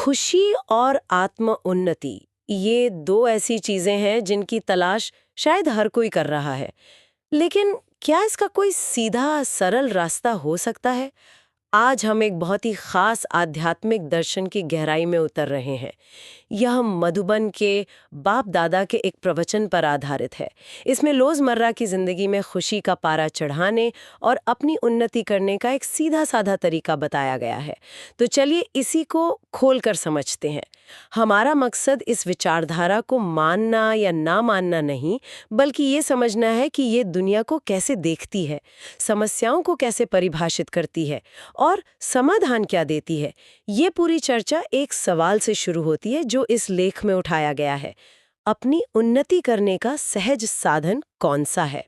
खुशी और आत्म उन्नति, ये दो ऐसी चीजें हैं जिनकी तलाश शायद हर कोई कर रहा है। लेकिन क्या इसका कोई सीधा सरल रास्ता हो सकता है? आज हम एक बहुत ही खास आध्यात्मिक दर्शन की गहराई में उतर रहे हैं। यह मधुबन के बाप दादा के एक प्रवचन पर आधारित है। इसमें रोजमर्रा की जिंदगी में खुशी का पारा चढ़ाने और अपनी उन्नति करने का एक सीधा साधा तरीका बताया गया है। तो चलिए इसी को खोलकर समझते हैं। हमारा मकसद इस विचारधारा को मानना या ना मानना नहीं, बल्कि ये समझना है कि ये दुनिया को कैसे देखती है, समस्याओं को कैसे परिभाषित करती है और समाधान क्या देती है। ये पूरी चर्चा एक सवाल से शुरू होती है जो इस लेख में उठाया गया है। अपनी उन्नति करने का सहज साधन कौन सा है?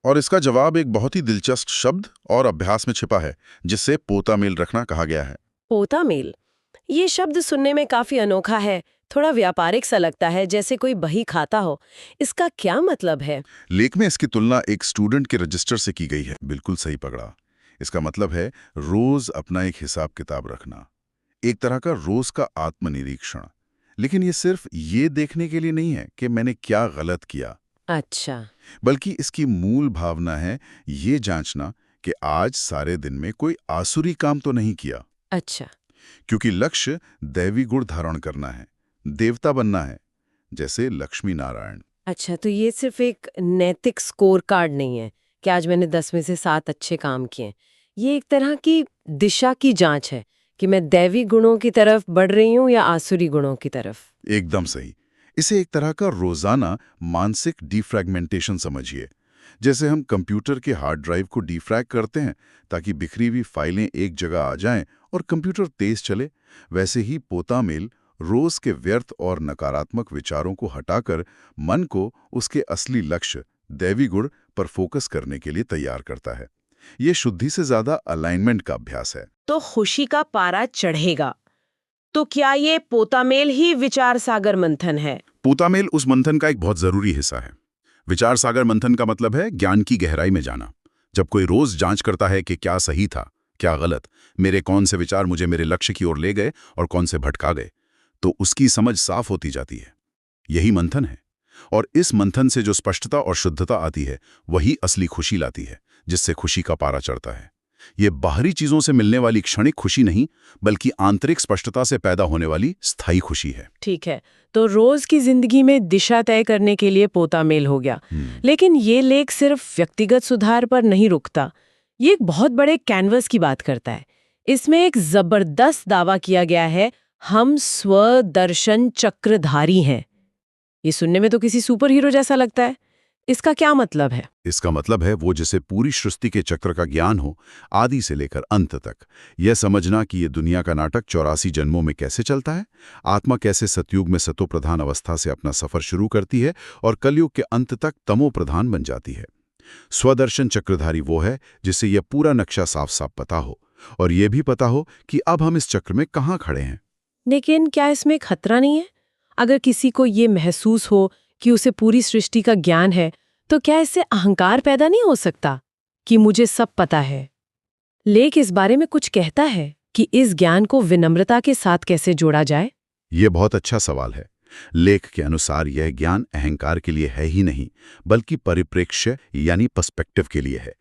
और इसका जवाब एक बहुत ही दिलचस्प शब्द और अभ्यास में छिपा है, जिससे पोता मेल रखना कहा गया है। पोता मेल, ये शब्द सुनने में काफी अनोखा है, थोड़ा व्यापारिक सा लगता है, जैसे कोई बही खाता हो। इसका क्या मतलब है? लेख में इसकी तुलना एक स्टूडेंट के रजिस्टर से की गई है। बिल्कुल सही पकड़ा। इसका मतलब है रोज अपना एक हिसाब किताब रखना, एक तरह का रोज का आत्मनिरीक्षण। लेकिन ये सिर्फ ये देखने के लिए नहीं है कि मैंने क्या गलत किया, अच्छा। बल्कि इसकी मूल भावना है ये जांचना कि आज सारे दिन में कोई आसुरी काम तो नहीं किया। अच्छा। क्योंकि लक्ष्य दैवी गुण धारण करना है, देवता बनना है, जैसे लक्ष्मी नारायण। अच्छा, तो ये सिर्फ एक नैतिक स्कोर कार्ड नहीं है कि आज मैंने 10 में से 7 अच्छे काम किए। ये एक तरह की दिशा की जांच है कि मैं दैवी गुणों की तरफ बढ़ रही हूँ या आसुरी गुणों की तरफ। एकदम सही। इसे एक तरह का रोजाना मानसिक डिफ्रैगमेंटेशन समझिए। जैसे हम कंप्यूटर के हार्ड ड्राइव को डिफ्रैग करते हैं ताकि बिखरी हुई फाइलें एक जगह आ जाएं और कंप्यूटर तेज चले, वैसे ही पोता मेल रोज के व्यर्थ और नकारात्मक विचारों को हटाकर मन को उसके असली लक्ष्य दैवी गुण पर फोकस करने के लिए तैयार करता है। ये शुद्धि से ज्यादा अलाइनमेंट का अभ्यास है। तो खुशी का पारा चढ़ेगा, तो क्या ये पोतामेल ही विचार सागर मंथन है? पोतामेल उस मंथन का एक बहुत जरूरी हिस्सा है। विचार सागर मंथन का मतलब है ज्ञान की गहराई में जाना। जब कोई रोज जांच करता है कि क्या सही था, क्या गलत, मेरे कौन से विचार मुझे मेरे लक्ष्य की ओर ले गए और कौन से भटका गए, तो उसकी समझ साफ होती जाती है। यही मंथन है। और इस मंथन से जो स्पष्टता और शुद्धता आती है, वही असली खुशी लाती है, जिससे खुशी का पारा चढ़ता है। ये बाहरी चीजों से मिलने वाली क्षणिक खुशी नहीं, बल्कि आंतरिक स्पष्टता से पैदा होने वाली स्थायी खुशी है। ठीक है, तो रोज की जिंदगी में दिशा तय करने के लिए पोतामेल हो गया। लेकिन ये लेख सिर्फ व्यक्तिगत सुधार पर नहीं रुकता, ये एक बहुत बड़े कैनवस की बात करता है। इसमें एक जबरदस्त दावा किया गया है, हम स्वदर्शन चक्रधारी हैं। ये सुनने में तो किसी सुपर हीरो जैसा लगता है। इसका क्या मतलब है? इसका मतलब है वो जिसे पूरी सृष्टि के चक्र का ज्ञान हो, आदि से लेकर अंत तक। यह समझना कि ये दुनिया का नाटक 84 जन्मों में कैसे चलता है, आत्मा कैसे सतयुग में सतो प्रधान अवस्था से अपना सफर शुरू करती है और कलयुग के अंत तक तमो प्रधान बन जाती है। स्वदर्शन चक्रधारी वो है जिसे यह पूरा नक्शा साफ साफ पता हो, और यह भी पता हो कि अब हम इस चक्र में कहाँ खड़े हैं। लेकिन क्या इसमें खतरा नहीं है? अगर किसी को ये महसूस हो कि उसे पूरी सृष्टि का ज्ञान है, तो क्या इससे अहंकार पैदा नहीं हो सकता कि मुझे सब पता है? लेख इस बारे में कुछ कहता है कि इस ज्ञान को विनम्रता के साथ कैसे जोड़ा जाए? यह बहुत अच्छा सवाल है। लेख के अनुसार यह ज्ञान अहंकार के लिए है ही नहीं, बल्कि परिप्रेक्ष्य यानी पर्सपेक्टिव के लिए है।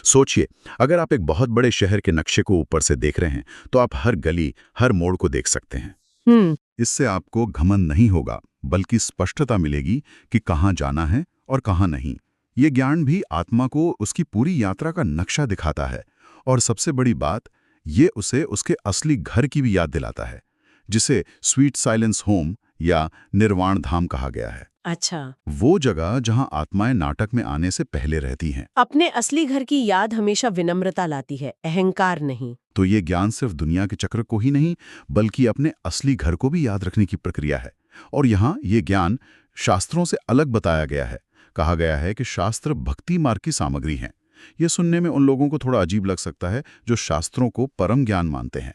सोचिए, अगर आप एक बहुत बड़े शहर के नक्शे को ऊपर से देख रहे हैं, तो आप हर गली, हर मोड़ को देख सकते हैं। इससे आपको घमंड नहीं होगा, बल्कि स्पष्टता मिलेगी कि कहाँ जाना है और कहाँ नहीं। ये ज्ञान भी आत्मा को उसकी पूरी यात्रा का नक्शा दिखाता है, और सबसे बड़ी बात, ये उसे उसके असली घर की भी याद दिलाता है, जिसे स्वीट साइलेंस होम या निर्वाण धाम कहा गया है। अच्छा, वो जगह जहां आत्माएं नाटक में आने से पहले रहती हैं। अपने असली घर की याद हमेशा विनम्रता लाती है, अहंकार नहीं। तो ये ज्ञान सिर्फ दुनिया के चक्र को ही नहीं, बल्कि अपने असली घर को भी याद रखने की प्रक्रिया है। और यहाँ ये ज्ञान शास्त्रों से अलग बताया गया है। कहा गया है कि शास्त्र भक्ति मार्ग की सामग्री हैं। ये सुनने में उन लोगों को थोड़ा अजीब लग सकता है जो शास्त्रों को परम ज्ञान मानते हैं।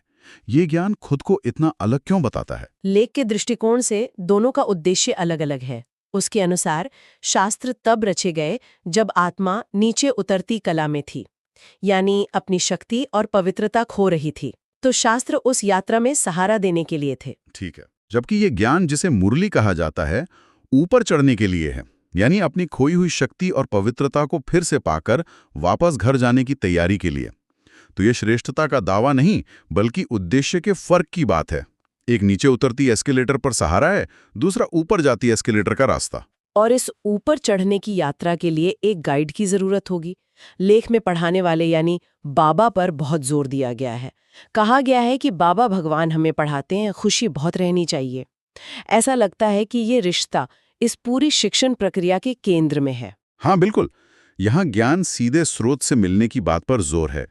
ये ज्ञान खुद को इतना अलग क्यों बताता है? लेख के दृष्टिकोण से दोनों का उद्देश्य अलग अलग है। उसके अनुसार शास्त्र तब रचे गए जब आत्मा नीचे उतरती कला में थी, यानी अपनी शक्ति और पवित्रता खो रही थी। तो शास्त्र उस यात्रा में सहारा देने के लिए थे। ठीक है। जबकि ये ज्ञान जिसे मुरली कहा जाता है, ऊपर चढ़ने के लिए है, यानी अपनी खोई हुई शक्ति और पवित्रता को फिर से पाकर वापस घर जाने की तैयारी के लिए। तो ये श्रेष्ठता का दावा नहीं, बल्कि उद्देश्य के फर्क की बात है। एक नीचे उतरती एस्केलेटर पर सहारा है, दूसरा ऊपर जाती एस्केलेटर का रास्ता। और इस ऊपर चढ़ने की यात्रा के लिए एक गाइड की जरूरत होगी। लेख में पढ़ाने वाले यानी बाबा पर बहुत जोर दिया गया है। कहा गया है कि बाबा भगवान हमें पढ़ाते हैं, खुशी बहुत रहनी चाहिए। ऐसा लगता है कि ये रिश्ता इस पूरी शिक्षण प्रक्रिया के केंद्र में है। हाँ बिल्कुल, यहाँ ज्ञान सीधे स्रोत से मिलने की बात पर जोर है।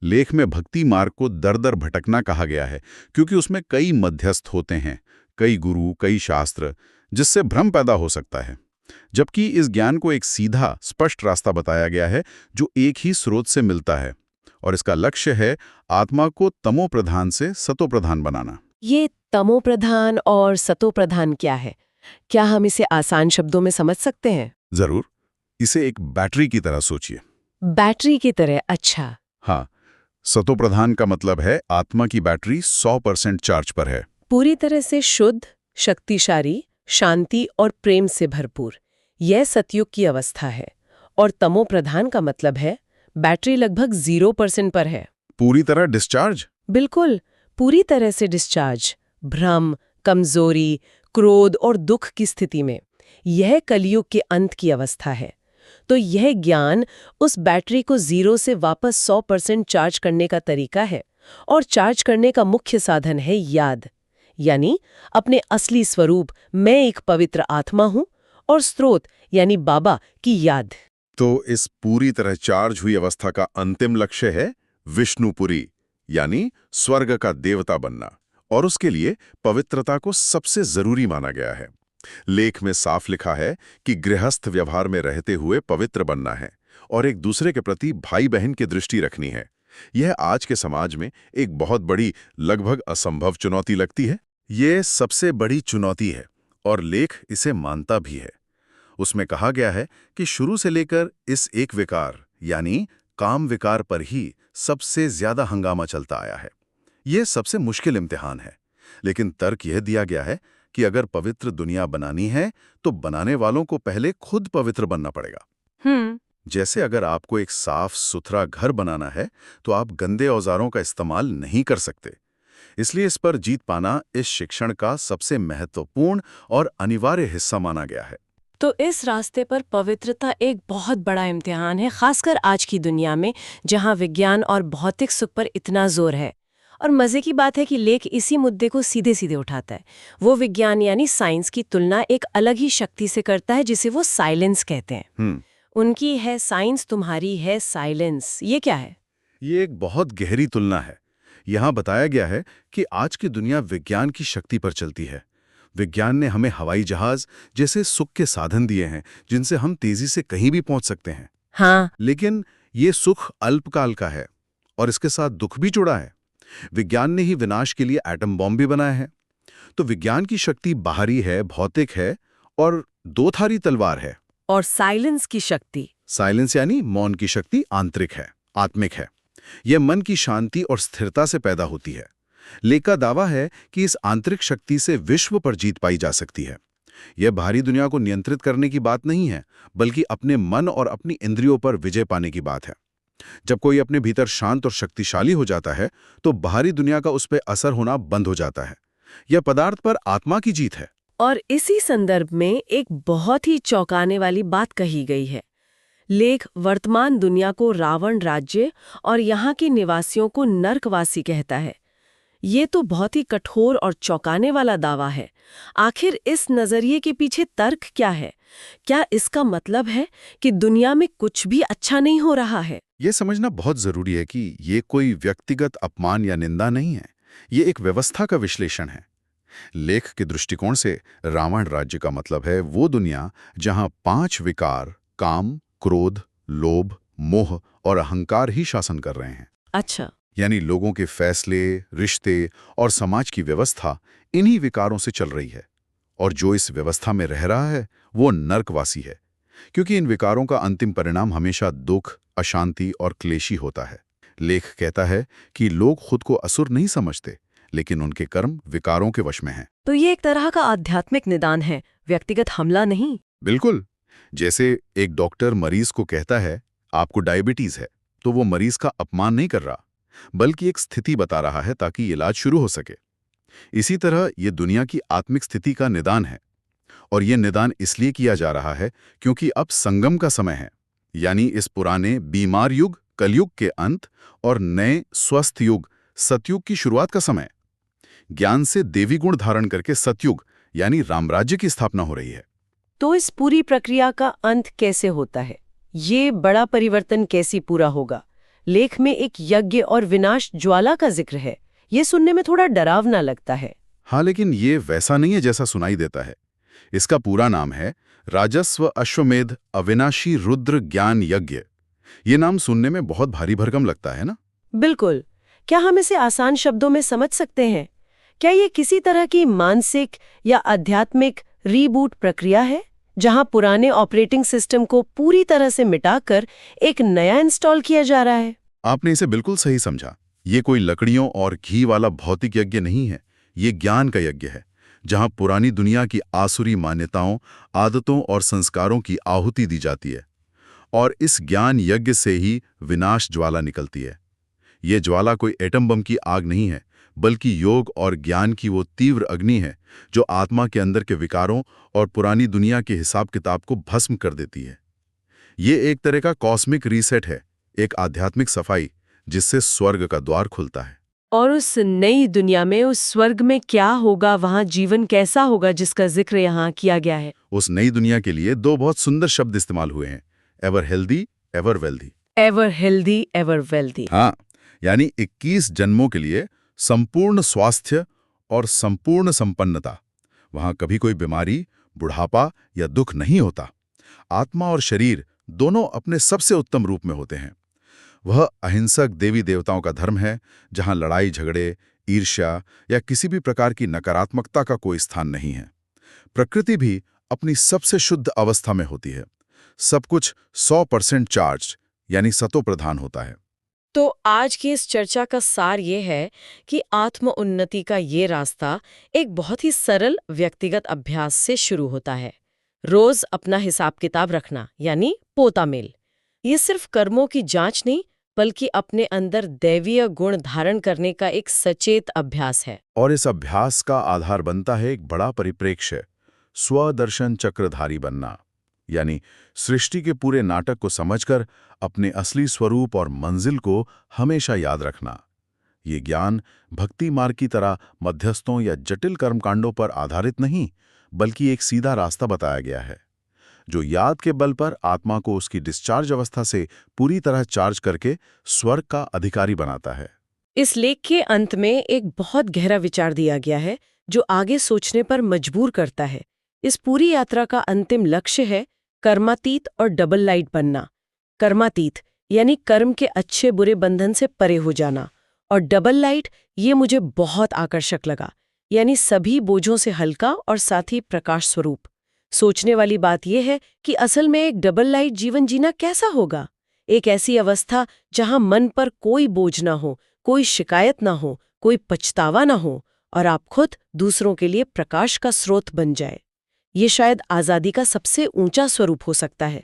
लेख में भक्ति मार्ग को दर दर भटकना कहा गया है, क्योंकि उसमें कई मध्यस्थ होते हैं, कई गुरु, कई शास्त्र, जिससे भ्रम पैदा हो सकता है। जबकि इस ज्ञान को एक सीधा, स्पष्ट रास्ता बताया गया है, जो एक ही स्रोत से मिलता है, और इसका लक्ष्य है आत्मा को तमो प्रधान से सतो प्रधान बनाना। ये तमो प्रधान और सतो प्रधान क्या है? क्या हम इसे आसान शब्दों में समझ सकते हैं? जरूर, इसे एक बैटरी की तरह सोचिए। बैटरी की तरह? अच्छा। हाँ, सतो प्रधान का मतलब है आत्मा की बैटरी 100% चार्ज पर है, पूरी तरह से शुद्ध, शक्तिशाली, शांति और प्रेम से भरपूर। यह सतयुग की अवस्था है। और तमो प्रधान का मतलब है बैटरी लगभग 0% पर है। पूरी तरह डिस्चार्ज। बिल्कुल, पूरी तरह से डिस्चार्ज। भ्रम, कमजोरी, क्रोध और दुख की स्थिति में। यह कलयुग के अंत की अवस्था है। तो यह ज्ञान उस बैटरी को 0 से वापस 100% चार्ज करने का तरीका है। और चार्ज करने का मुख्य साधन है याद, यानी अपने असली स्वरूप, मैं एक पवित्र आत्मा हूं, और स्रोत यानी बाबा की याद। तो इस पूरी तरह चार्ज हुई अवस्था का अंतिम लक्ष्य है विष्णुपुरी, यानी स्वर्ग का देवता बनना, और उसके लिए पवित्रता को सबसे जरूरी माना गया है। लेख में साफ लिखा है कि गृहस्थ व्यवहार में रहते हुए पवित्र बनना है और एक दूसरे के प्रति भाई बहन की दृष्टि रखनी है। यह आज के समाज में एक बहुत बड़ी, लगभग असंभव चुनौती लगती है। ये सबसे बड़ी चुनौती है और लेख इसे मानता भी है। उसमें कहा गया है कि शुरू से लेकर इस एक विकार यानी काम विकार पर ही सबसे ज्यादा हंगामा चलता आया है। यह सबसे मुश्किल इम्तिहान है, लेकिन तर्क यह दिया गया है कि अगर पवित्र दुनिया बनानी है तो बनाने वालों को पहले खुद पवित्र बनना पड़ेगा। जैसे अगर आपको एक साफ सुथरा घर बनाना है तो आप गंदे औजारों का इस्तेमाल नहीं कर सकते। इसलिए इस पर जीत पाना इस शिक्षण का सबसे महत्वपूर्ण और अनिवार्य हिस्सा माना गया है। तो इस रास्ते पर पवित्रता एक बहुत बड़ा इम्तिहान है, खासकर आज की दुनिया में जहां विज्ञान और भौतिक सुख पर इतना जोर है। और मजे की बात है कि लेख इसी मुद्दे को सीधे सीधे उठाता है। वो विज्ञान यानी साइंस की तुलना एक अलग ही शक्ति से करता है, जिसे वो साइलेंस कहते हैं। उनकी है साइंस, तुम्हारी है साइलेंस। ये क्या है? ये एक बहुत गहरी तुलना है। यहाँ बताया गया है कि आज की दुनिया विज्ञान की शक्ति पर चलती है। विज्ञान ने हमें हवाई जहाज जैसे सुख के साधन दिए हैं, जिनसे हम तेजी से कहीं भी पहुंच सकते हैं। हाँ, लेकिन ये सुख अल्पकाल का है और इसके साथ दुख भी जुड़ा है। विज्ञान ने ही विनाश के लिए एटम बॉम्ब भी बनाया है। तो विज्ञान की शक्ति बाहरी है, भौतिक है, और दो धारी तलवार है। और साइलेंस की शक्ति? साइलेंस यानी मौन की शक्ति आंतरिक है, आत्मिक है। यह मन की शांति और स्थिरता से पैदा होती है। लेख का दावा है कि इस आंतरिक शक्ति से विश्व पर जीत पाई जा सकती है। यह बाहरी दुनिया को नियंत्रित करने की बात नहीं है, बल्कि अपने मन और अपनी इंद्रियों पर विजय पाने की बात है। जब कोई अपने भीतर शांत और शक्तिशाली हो जाता है तो बाहरी दुनिया का उस पर असर होना बंद हो जाता है। यह पदार्थ पर आत्मा की जीत है। और इसी संदर्भ में एक बहुत ही चौंकाने वाली बात कही गई है। लेख वर्तमान दुनिया को रावण राज्य और यहाँ के निवासियों को नरकवासी कहता है। ये तो बहुत ही कठोर और चौंकाने वाला दावा है। आखिर इस नजरिए के पीछे तर्क क्या है? क्या इसका मतलब है कि दुनिया में कुछ भी अच्छा नहीं हो रहा है? यह समझना बहुत जरूरी है कि ये कोई व्यक्तिगत अपमान या निंदा नहीं है। ये एक व्यवस्था का विश्लेषण है। लेख के दृष्टिकोण से रावण राज्य का मतलब है वो दुनिया जहां 5 विकार, काम, क्रोध, लोभ, मोह और अहंकार ही शासन कर रहे हैं। अच्छा। यानी लोगों के फैसले, रिश्ते और समाज की व्यवस्था इन्हीं विकारों से चल रही है। और जो इस व्यवस्था में रह रहा है वो नरकवासी है, क्योंकि इन विकारों का अंतिम परिणाम हमेशा दुख, अशांति और क्लेशी होता है। लेख कहता है कि लोग खुद को असुर नहीं समझते, लेकिन उनके कर्म विकारों के वश में हैं। तो ये एक तरह का आध्यात्मिक निदान है, व्यक्तिगत हमला नहीं। बिल्कुल। जैसे एक डॉक्टर मरीज को कहता है आपको डायबिटीज है, तो वो मरीज का अपमान नहीं कर रहा, बल्कि एक स्थिति बता रहा है ताकि इलाज शुरू हो सके। इसी तरह ये दुनिया की आत्मिक स्थिति का निदान है, और ये निदान इसलिए किया जा रहा है क्योंकि अब संगम का समय है, यानी इस पुराने बीमार युग कलयुग के अंत और नए स्वस्थ युग सतयुग की शुरुआत का समय। ज्ञान से देवी गुण धारण करके सतयुग यानी रामराज्य की स्थापना हो रही है। तो इस पूरी प्रक्रिया का अंत कैसे होता है? ये बड़ा परिवर्तन कैसे पूरा होगा? लेख में एक यज्ञ और विनाश ज्वाला का जिक्र है। ये सुनने में थोड़ा डरावना लगता है। हाँ, लेकिन ये वैसा नहीं है जैसा सुनाई देता है। इसका पूरा नाम है राजस्व अश्वमेध अविनाशी रुद्र ज्ञान यज्ञ। ये नाम सुनने में बहुत भारी भरकम लगता है ना? बिल्कुल। क्या हम इसे आसान शब्दों में समझ सकते हैं? क्या ये किसी तरह की मानसिक या आध्यात्मिक रीबूट प्रक्रिया है, जहां पुराने ऑपरेटिंग सिस्टम को पूरी तरह से मिटाकर एक नया इंस्टॉल किया जा रहा है? आपने इसे बिल्कुल सही समझा। ये कोई लकड़ियों और घी वाला भौतिक यज्ञ नहीं है, ये ज्ञान का यज्ञ है, जहां पुरानी दुनिया की आसुरी मान्यताओं, आदतों और संस्कारों की आहुति दी जाती है। और इस ज्ञान यज्ञ से ही विनाश ज्वाला निकलती है। ये ज्वाला कोई एटम बम की आग नहीं है, बल्कि योग और ज्ञान की वो तीव्र अग्नि है जो आत्मा के अंदर के विकारों और पुरानी दुनिया के हिसाब किताब को भस्म कर देती है। ये एक तरह का कॉस्मिक रीसेट है, एक आध्यात्मिक सफाई जिससे स्वर्ग का द्वार खुलता है। और उस नई दुनिया में, उस स्वर्ग में क्या होगा, वहां जीवन कैसा होगा, जिसका जिक्र यहाँ किया गया है? उस नई दुनिया के लिए दो बहुत सुंदर शब्द इस्तेमाल हुए हैं, ever healthy, ever wealthy. Ever healthy, ever wealthy. हाँ, यानी 21 जन्मों के लिए संपूर्ण स्वास्थ्य और संपूर्ण संपन्नता। वहां कभी कोई बीमारी, बुढ़ापा या दुख नहीं होता। आत्मा और शरीर दोनों अपने सबसे उत्तम रूप में होते हैं। वह अहिंसक देवी देवताओं का धर्म है, जहां लड़ाई झगड़े, ईर्ष्या या किसी भी प्रकार की नकारात्मकता का कोई स्थान नहीं है। प्रकृति भी अपनी सबसे शुद्ध अवस्था में होती है। सब कुछ 100% चार्ज यानी सतो प्रधान होता है। तो आज की इस चर्चा का सार ये है कि आत्म उन्नति का ये रास्ता एक बहुत ही सरल व्यक्तिगत अभ्यास से शुरू होता है। रोज अपना हिसाब किताब रखना, यानी पोता मेल। ये सिर्फ कर्मों की जांच नहीं, बल्कि अपने अंदर दैवीय गुण धारण करने का एक सचेत अभ्यास है। और इस अभ्यास का आधार बनता है एक बड़ा परिप्रेक्ष्य, स्वदर्शन चक्रधारी बनना, यानी सृष्टि के पूरे नाटक को समझकर अपने असली स्वरूप और मंजिल को हमेशा याद रखना। ये ज्ञान भक्ति मार्ग की तरह मध्यस्थों या जटिल कर्मकांडों पर आधारित नहीं, बल्कि एक सीधा रास्ता बताया गया है, जो याद के बल पर आत्मा को उसकी डिस्चार्ज अवस्था से पूरी तरह चार्ज करके स्वर्ग का अधिकारी बनाता है। इस लेख के अंत में एक बहुत गहरा विचार दिया गया है, जो आगे सोचने पर मजबूर करता है। इस पूरी यात्रा का अंतिम लक्ष्य है कर्मातीत और डबल लाइट बनना। कर्मातीत यानी कर्म के अच्छे बुरे बंधन से परे हो जाना, और डबल लाइट, ये मुझे बहुत आकर्षक लगा, यानी सभी बोझों से हल्का और साथ ही प्रकाश स्वरूप। सोचने वाली बात यह है कि असल में एक डबल लाइट जीवन जीना कैसा होगा? एक ऐसी अवस्था जहां मन पर कोई बोझ ना हो, कोई शिकायत ना हो, कोई पछतावा ना हो, और आप खुद दूसरों के लिए प्रकाश का स्रोत बन जाए। ये शायद आज़ादी का सबसे ऊंचा स्वरूप हो सकता है।